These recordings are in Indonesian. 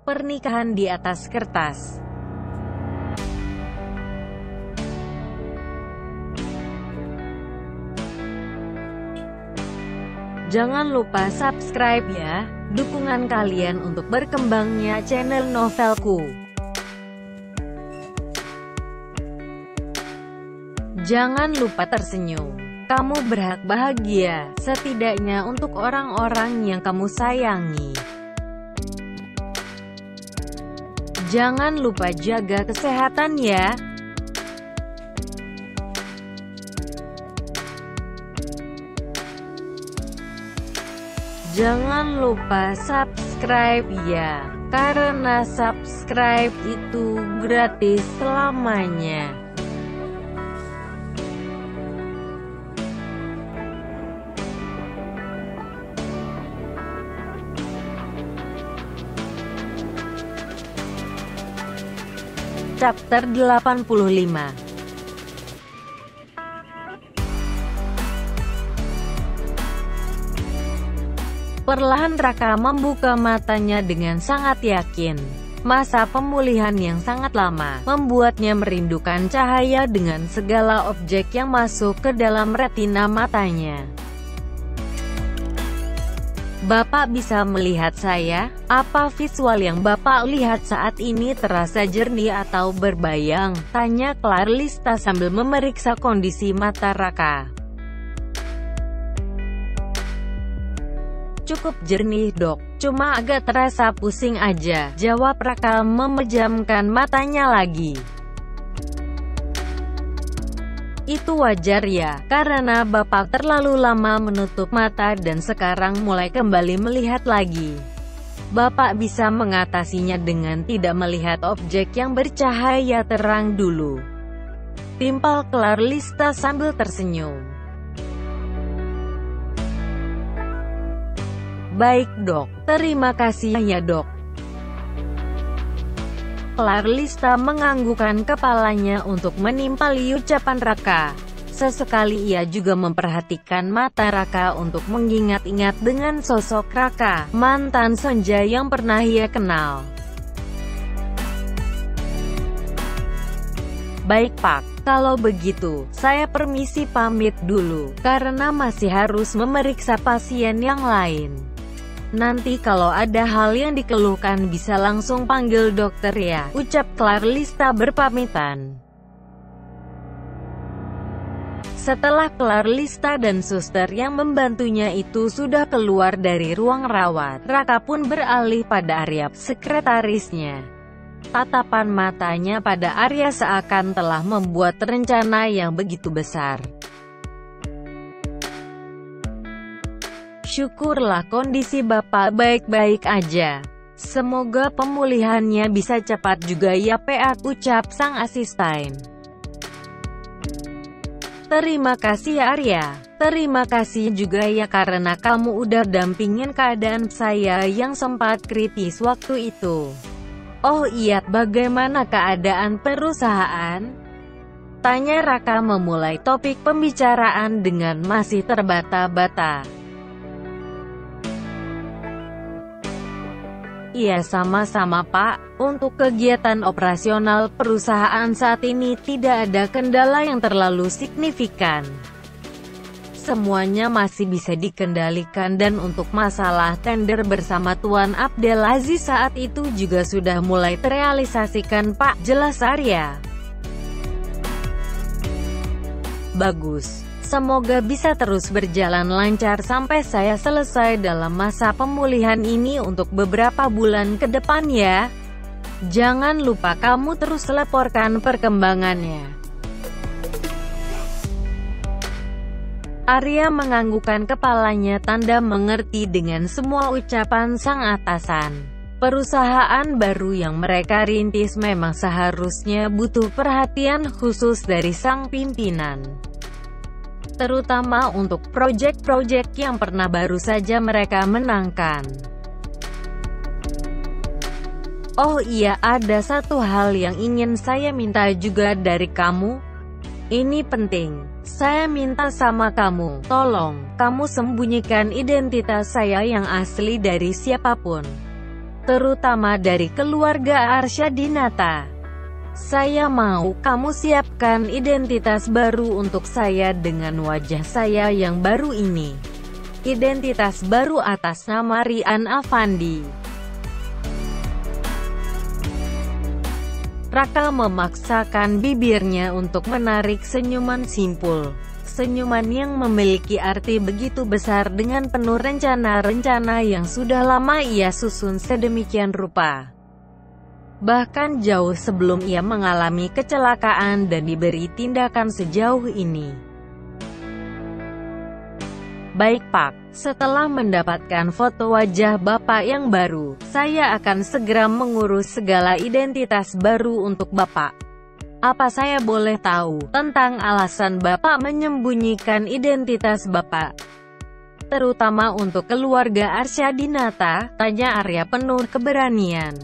Pernikahan di atas kertas. Jangan lupa subscribe ya, dukungan kalian untuk berkembangnya channel Novelku. Jangan lupa tersenyum. Kamu berhak bahagia, setidaknya untuk orang-orang yang kamu sayangi. Jangan lupa jaga kesehatan ya. Jangan lupa subscribe ya, karena subscribe itu gratis selamanya. Chapter 85. Perlahan Raka membuka matanya dengan sangat yakin. Masa pemulihan yang sangat lama membuatnya merindukan cahaya dengan segala objek yang masuk ke dalam retina matanya. Bapak bisa melihat saya? Apa visual yang Bapak lihat saat ini terasa jernih atau berbayang? Tanya Clarlista sambil memeriksa kondisi mata Raka. Cukup jernih dok, cuma agak terasa pusing aja, jawab Raka memejamkan matanya lagi. Itu wajar ya, karena Bapak terlalu lama menutup mata dan sekarang mulai kembali melihat lagi. Bapak bisa mengatasinya dengan tidak melihat objek yang bercahaya terang dulu. Timpal Clarlista sambil tersenyum. Baik dok, terima kasih ya dok. Clarlista menganggukkan kepalanya untuk menimpali ucapan Raka. Sesekali ia juga memperhatikan mata Raka untuk mengingat-ingat dengan sosok Raka, mantan Sonja yang pernah ia kenal. Baik Pak, kalau begitu, saya permisi pamit dulu, karena masih harus memeriksa pasien yang lain. Nanti kalau ada hal yang dikeluhkan bisa langsung panggil dokter ya, ucap Clarlista berpamitan. Setelah Clarlista dan suster yang membantunya itu sudah keluar dari ruang rawat, Raka pun beralih pada Arya, sekretarisnya. Tatapan matanya pada Arya seakan telah membuat rencana yang begitu besar. Syukurlah kondisi Bapak baik-baik aja. Semoga pemulihannya bisa cepat juga ya Pak, ucap sang asisten. Terima kasih Arya. Terima kasih juga ya karena kamu udah dampingin keadaan saya yang sempat kritis waktu itu. Oh iya, bagaimana keadaan perusahaan? Tanya Raka memulai topik pembicaraan dengan masih terbata-bata. Iya sama-sama Pak, untuk kegiatan operasional perusahaan saat ini tidak ada kendala yang terlalu signifikan. Semuanya masih bisa dikendalikan dan untuk masalah tender bersama Tuan Abdel Aziz saat itu juga sudah mulai terrealisasikan Pak, jelas Arya. Bagus. Semoga bisa terus berjalan lancar sampai saya selesai dalam masa pemulihan ini untuk beberapa bulan ke depan ya. Jangan lupa kamu terus laporkan perkembangannya. Arya menganggukkan kepalanya tanda mengerti dengan semua ucapan sang atasan. Perusahaan baru yang mereka rintis memang seharusnya butuh perhatian khusus dari sang pimpinan. Terutama untuk proyek-proyek yang pernah baru saja mereka menangkan. Oh iya, ada satu hal yang ingin saya minta juga dari kamu. Ini penting. Saya minta sama kamu, tolong, kamu sembunyikan identitas saya yang asli dari siapapun. terutama dari keluarga Arsyadinata. Saya mau kamu siapkan identitas baru untuk saya dengan wajah saya yang baru ini. Identitas baru atas nama Rian Afandi. Raka memaksakan bibirnya untuk menarik senyuman simpul. Senyuman yang memiliki arti begitu besar dengan penuh rencana-rencana yang sudah lama ia susun sedemikian rupa. Bahkan jauh sebelum ia mengalami kecelakaan dan diberi tindakan sejauh ini. Baik Pak, setelah mendapatkan foto wajah Bapak yang baru, saya akan segera mengurus segala identitas baru untuk Bapak. Apa saya boleh tahu tentang alasan Bapak menyembunyikan identitas Bapak? Terutama untuk keluarga Arsyadinata, tanya Arya penuh keberanian.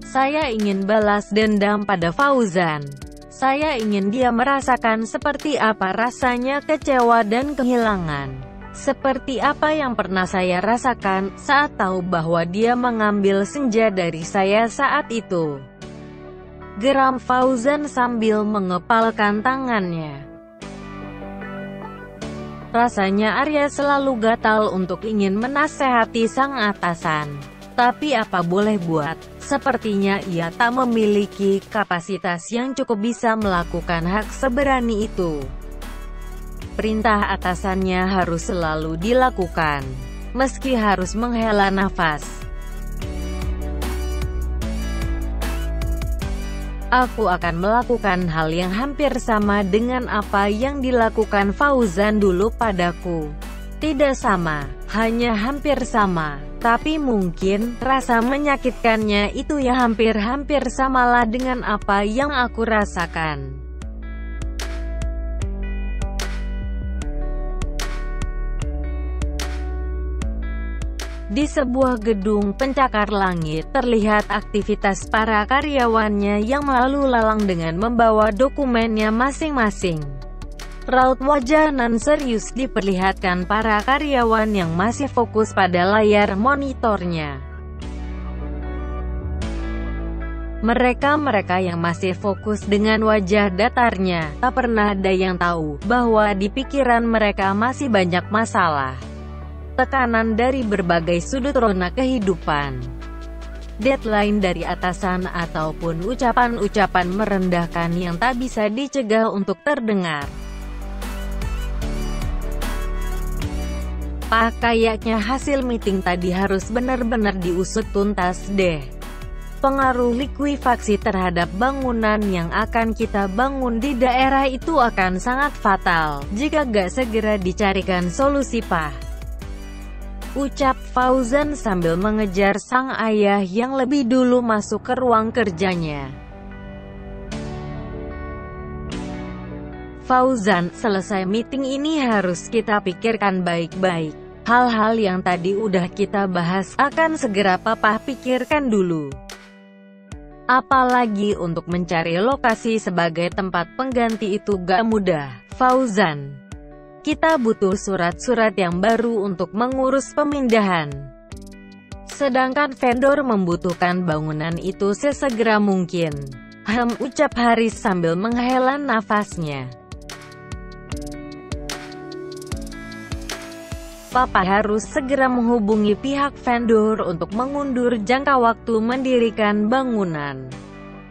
Saya ingin balas dendam pada Fauzan. Saya ingin dia merasakan seperti apa rasanya kecewa dan kehilangan. Seperti apa yang pernah saya rasakan saat tahu bahwa dia mengambil senja dari saya saat itu. Geram Fauzan sambil mengepalkan tangannya. Rasanya Arya selalu gatal untuk ingin menasehati sang atasan. Tapi apa boleh buat, sepertinya ia tak memiliki kapasitas yang cukup bisa melakukan hak seberani itu. Perintah atasannya harus selalu dilakukan, meski harus menghela nafas. Aku akan melakukan hal yang hampir sama dengan apa yang dilakukan Fauzan dulu padaku. Tidak sama, hanya hampir sama. Tapi mungkin, rasa menyakitkannya itu ya hampir-hampir samalah dengan apa yang aku rasakan. Di sebuah gedung pencakar langit, terlihat aktivitas para karyawannya yang lalu lalang dengan membawa dokumennya masing-masing. Raut wajah nan serius diperlihatkan para karyawan yang masih fokus pada layar monitornya. Mereka yang masih fokus dengan wajah datarnya, tak pernah ada yang tahu bahwa di pikiran mereka masih banyak masalah. Tekanan dari berbagai sudut rona kehidupan. Deadline dari atasan ataupun ucapan-ucapan merendahkan yang tak bisa dicegah untuk terdengar. Pak, kayaknya hasil meeting tadi harus benar-benar diusut tuntas deh. Pengaruh likuifaksi terhadap bangunan yang akan kita bangun di daerah itu akan sangat fatal, jika gak segera dicarikan solusi Pak. Ucap Fauzan sambil mengejar sang ayah yang lebih dulu masuk ke ruang kerjanya. Fauzan, selesai meeting ini harus kita pikirkan baik-baik. Hal-hal yang tadi udah kita bahas akan segera Papa pikirkan dulu. Apalagi untuk mencari lokasi sebagai tempat pengganti itu gak mudah, Fauzan. Kita butuh surat-surat yang baru untuk mengurus pemindahan. Sedangkan vendor membutuhkan bangunan itu sesegera mungkin. Ucap Haris sambil menghela nafasnya. Papa harus segera menghubungi pihak vendor untuk mengundur jangka waktu mendirikan bangunan.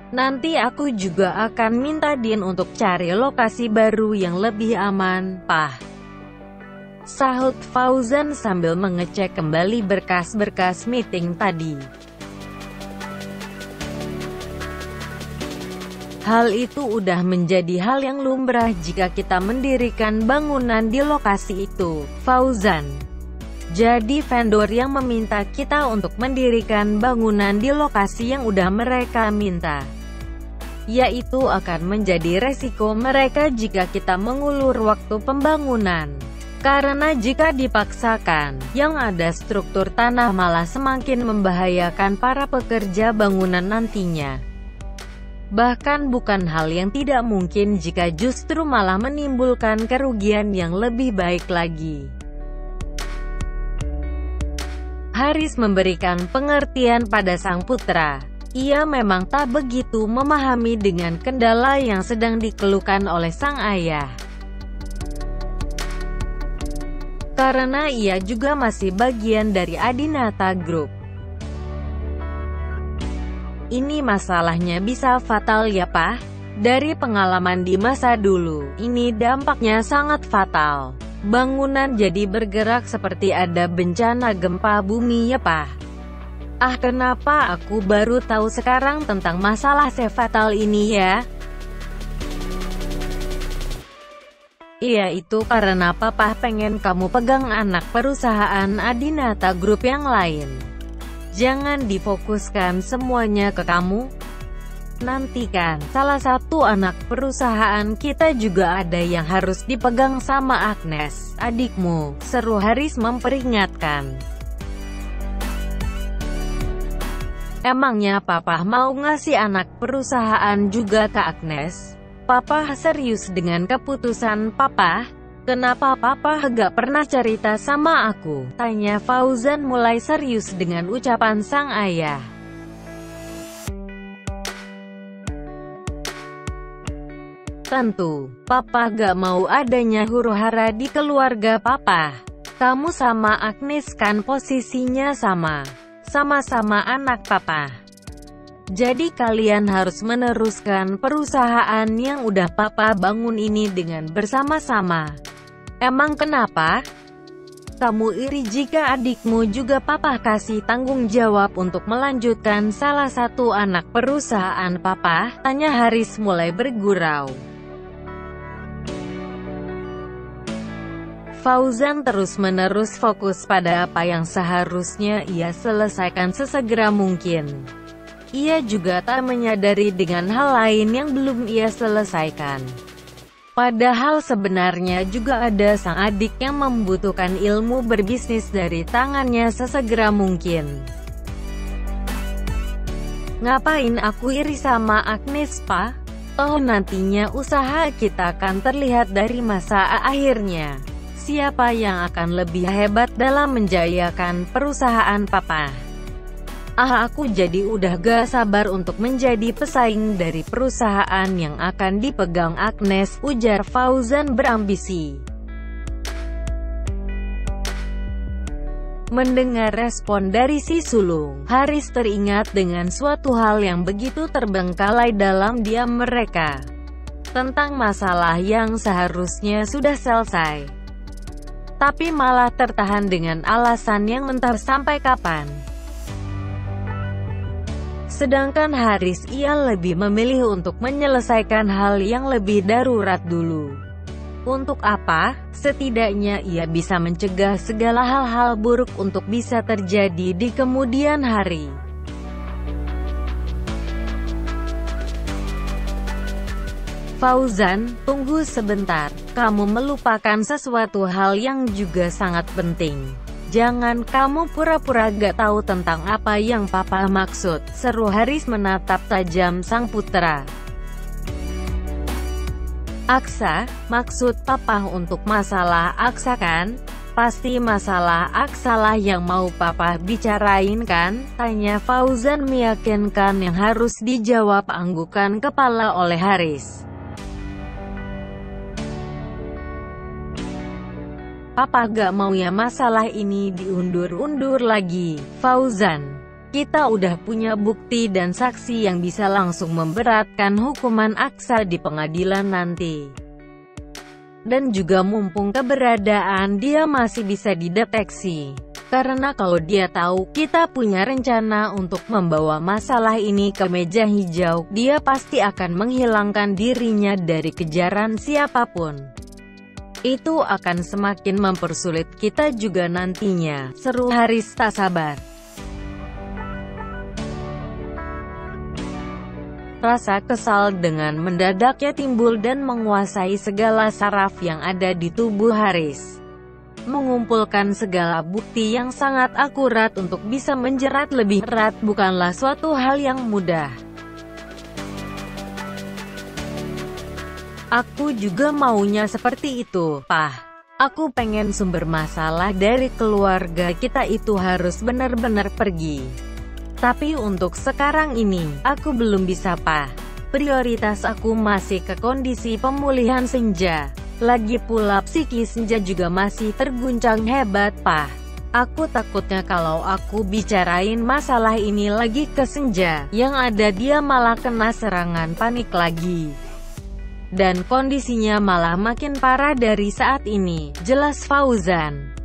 Nanti aku juga akan minta Din untuk cari lokasi baru yang lebih aman, Pak. Sahut Fauzan sambil mengecek kembali berkas-berkas meeting tadi. Hal itu udah menjadi hal yang lumrah jika kita mendirikan bangunan di lokasi itu, Fauzan. Jadi vendor yang meminta kita untuk mendirikan bangunan di lokasi yang udah mereka minta, yaitu akan menjadi resiko mereka jika kita mengulur waktu pembangunan. Karena jika dipaksakan, yang ada struktur tanah malah semakin membahayakan para pekerja bangunan nantinya. Bahkan bukan hal yang tidak mungkin jika justru malah menimbulkan kerugian yang lebih baik lagi. Haris memberikan pengertian pada sang putra. Ia memang tak begitu memahami dengan kendala yang sedang dikeluhkan oleh sang ayah. Karena ia juga masih bagian dari Adinata Group. Ini masalahnya bisa fatal ya Pak? Dari pengalaman di masa dulu, ini dampaknya sangat fatal. Bangunan jadi bergerak seperti ada bencana gempa bumi ya Pak. Kenapa aku baru tahu sekarang tentang masalah sefatal ini ya? Iya itu karena Papa pengen kamu pegang anak perusahaan Adinata Group yang lain. Jangan difokuskan semuanya ke kamu. Nanti kan, salah satu anak perusahaan kita juga ada yang harus dipegang sama Agnes, adikmu, seru Haris memperingatkan. Emangnya Papa mau ngasih anak perusahaan juga ke Agnes? Papa serius dengan keputusan Papa? Kenapa Papa gak pernah cerita sama aku? Tanya Fauzan mulai serius dengan ucapan sang ayah. Tentu, Papa gak mau adanya huru-hara di keluarga Papa. Kamu sama Agnes kan posisinya sama. Sama-sama anak Papa. Jadi kalian harus meneruskan perusahaan yang udah Papa bangun ini dengan bersama-sama. Emang kenapa? Kamu iri jika adikmu juga Papa kasih tanggung jawab untuk melanjutkan salah satu anak perusahaan Papa? Tanya Haris mulai bergurau. Fauzan terus-menerus fokus pada apa yang seharusnya ia selesaikan sesegera mungkin. Ia juga tak menyadari dengan hal lain yang belum ia selesaikan. Padahal sebenarnya juga ada sang adik yang membutuhkan ilmu berbisnis dari tangannya sesegera mungkin. Ngapain aku iri sama Agnes, Pak? Toh nantinya usaha kita akan terlihat dari masa akhirnya. Siapa yang akan lebih hebat dalam menjayakan perusahaan Papa? Aku jadi udah gak sabar untuk menjadi pesaing dari perusahaan yang akan dipegang Agnes, ujar Fauzan berambisi. Mendengar respon dari si sulung, Haris teringat dengan suatu hal yang begitu terbengkalai dalam diam mereka. Tentang masalah yang seharusnya sudah selesai. Tapi malah tertahan dengan alasan yang entah sampai kapan. Sedangkan Haris ia lebih memilih untuk menyelesaikan hal yang lebih darurat dulu. Untuk apa? Setidaknya ia bisa mencegah segala hal-hal buruk untuk bisa terjadi di kemudian hari. Fauzan, tunggu sebentar. Kamu melupakan sesuatu hal yang juga sangat penting. Jangan kamu pura-pura gak tahu tentang apa yang Papa maksud, seru Haris menatap tajam sang putra. Aksa, maksud Papa untuk masalah Aksa kan? Pasti masalah Aksa lah yang mau Papa bicarain kan? Tanya Fauzan meyakinkan yang harus dijawab anggukan kepala oleh Haris. Papa gak mau ya masalah ini diundur-undur lagi, Fauzan. Kita udah punya bukti dan saksi yang bisa langsung memberatkan hukuman Aksa di pengadilan nanti. Dan juga mumpung keberadaan dia masih bisa dideteksi. Karena kalau dia tahu kita punya rencana untuk membawa masalah ini ke meja hijau, dia pasti akan menghilangkan dirinya dari kejaran siapapun. Itu akan semakin mempersulit kita juga nantinya, seru Haris tak sabar. Rasa kesal dengan mendadaknya timbul dan menguasai segala saraf yang ada di tubuh Haris. Mengumpulkan segala bukti yang sangat akurat untuk bisa menjerat lebih erat bukanlah suatu hal yang mudah. Aku juga maunya seperti itu, Pak. Aku pengen sumber masalah dari keluarga kita itu harus benar-benar pergi. Tapi untuk sekarang ini, aku belum bisa, Pa. Prioritas aku masih ke kondisi pemulihan Senja. Lagi pula psikis Senja juga masih terguncang hebat, Pa. Aku takutnya kalau aku bicarain masalah ini lagi ke Senja, yang ada dia malah kena serangan panik lagi. Dan kondisinya malah makin parah dari saat ini, jelas Fauzan.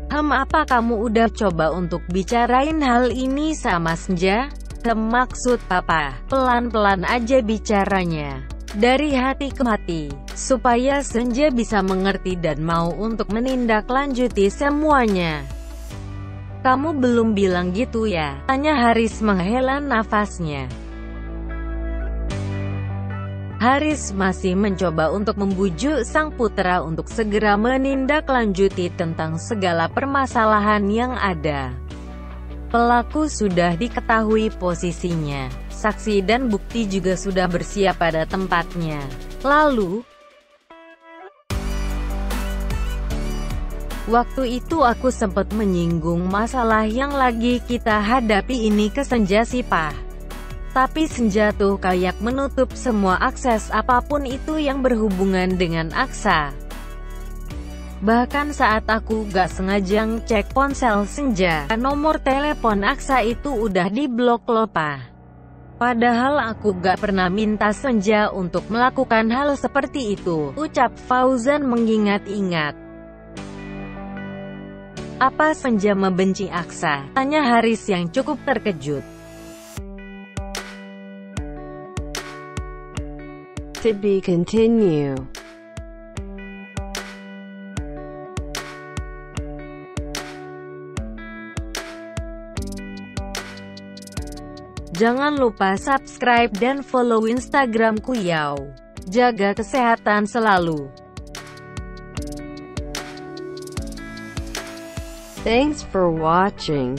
Apa kamu udah coba untuk bicarain hal ini sama Senja? Maksud Papa, pelan-pelan aja bicaranya. Dari hati ke hati, supaya Senja bisa mengerti dan mau untuk menindaklanjuti semuanya. Kamu belum bilang gitu ya? Tanya Haris menghela nafasnya. Haris masih mencoba untuk membujuk sang putra untuk segera menindaklanjuti tentang segala permasalahan yang ada. Pelaku sudah diketahui posisinya, saksi dan bukti juga sudah bersiap pada tempatnya. Lalu, waktu itu aku sempat menyinggung masalah yang lagi kita hadapi ini ke Senja sih, Pa. Tapi Senja tuh kayak menutup semua akses apapun itu yang berhubungan dengan Aksa. Bahkan saat aku gak sengaja ngecek ponsel Senja, nomor telepon Aksa itu udah diblok loh, Pa. Padahal aku gak pernah minta Senja untuk melakukan hal seperti itu, ucap Fauzan mengingat-ingat. Apa Senja membenci Aksa? Tanya Haris yang cukup terkejut. To be continue. Jangan lupa subscribe dan follow Instagramku Yao. Jaga kesehatan selalu. Thanks for watching.